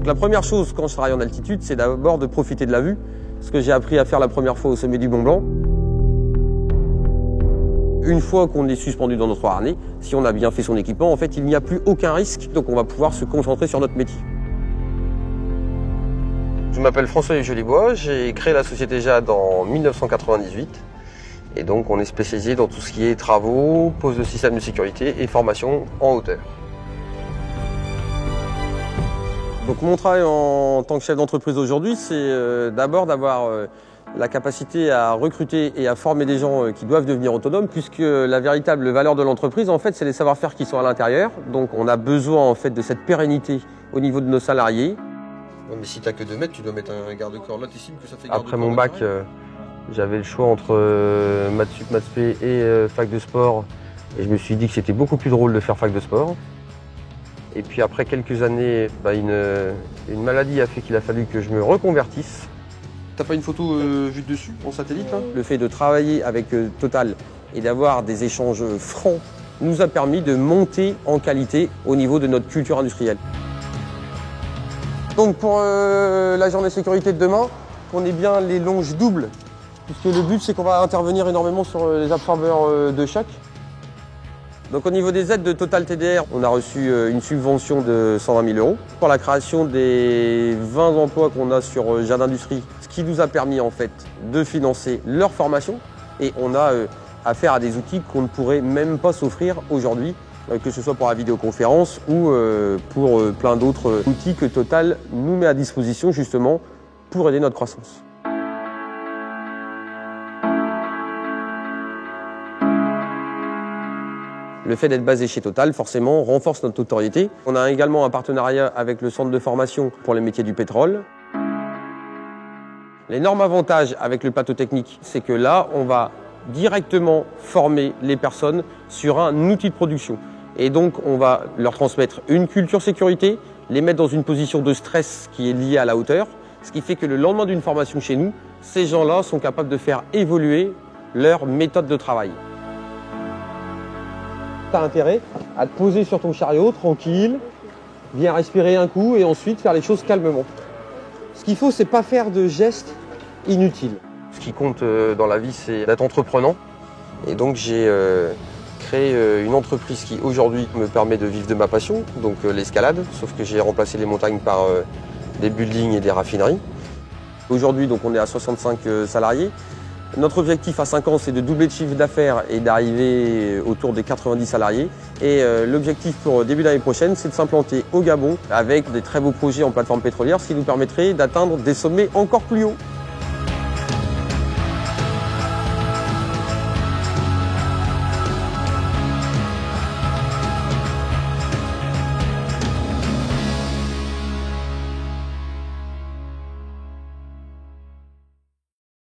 Donc la première chose quand je travaille en altitude, c'est d'abord de profiter de la vue, ce que j'ai appris à faire la première fois au sommet du Mont Blanc. Une fois qu'on est suspendu dans notre harnais, si on a bien fait son équipement, en fait, il n'y a plus aucun risque, donc on va pouvoir se concentrer sur notre métier. Je m'appelle François Jolibois, j'ai créé la société JAD en 1998. Et donc on est spécialisé dans tout ce qui est travaux, pose de systèmes de sécurité et formation en hauteur. Donc mon travail en tant que chef d'entreprise aujourd'hui, c'est d'abord d'avoir la capacité à recruter et à former des gens qui doivent devenir autonomes, puisque la véritable valeur de l'entreprise, en fait, c'est les savoir-faire qui sont à l'intérieur. Donc on a besoin en fait de cette pérennité au niveau de nos salariés. Ouais, mais si t'as que 2 mètres, tu dois mettre un garde-corps là, t'estimes que ça fait garde-corps. Après mon bac, j'avais le choix entre maths sup, maths spé et fac de sport. Et je me suis dit que c'était beaucoup plus drôle de faire fac de sport. Et puis après quelques années, une maladie a fait qu'il a fallu que je me reconvertisse. T'as pas une photo vue de dessus, en satellite là? Le fait de travailler avec Total et d'avoir des échanges francs nous a permis de monter en qualité au niveau de notre culture industrielle. Donc pour la journée sécurité de demain, on est bien les longes doubles, puisque le but c'est qu'on va intervenir énormément sur les absorbeurs de choc. Donc au niveau des aides de Total TDR, on a reçu une subvention de 120 000 € pour la création des 20 emplois qu'on a sur JAD Industrie, ce qui nous a permis en fait de financer leur formation. Et on a affaire à des outils qu'on ne pourrait même pas s'offrir aujourd'hui, que ce soit pour la vidéoconférence ou pour plein d'autres outils que Total nous met à disposition justement pour aider notre croissance. Le fait d'être basé chez Total, forcément, renforce notre notoriété. On a également un partenariat avec le centre de formation pour les métiers du pétrole. L'énorme avantage avec le plateau technique, c'est que là, on va directement former les personnes sur un outil de production. Et donc, on va leur transmettre une culture sécurité, les mettre dans une position de stress qui est liée à la hauteur, ce qui fait que le lendemain d'une formation chez nous, ces gens-là sont capables de faire évoluer leur méthode de travail. Tu as intérêt à te poser sur ton chariot, tranquille, bien respirer un coup et ensuite faire les choses calmement. Ce qu'il faut, c'est pas faire de gestes inutiles. Ce qui compte dans la vie, c'est d'être entreprenant. Et donc j'ai créé une entreprise qui aujourd'hui me permet de vivre de ma passion, donc l'escalade, sauf que j'ai remplacé les montagnes par des buildings et des raffineries. Aujourd'hui, donc on est à 65 salariés. Notre objectif à 5 ans, c'est de doubler le chiffre d'affaires et d'arriver autour des 90 salariés. Et l'objectif pour début d'année prochaine, c'est de s'implanter au Gabon avec des très beaux projets en plateforme pétrolière, ce qui nous permettrait d'atteindre des sommets encore plus hauts.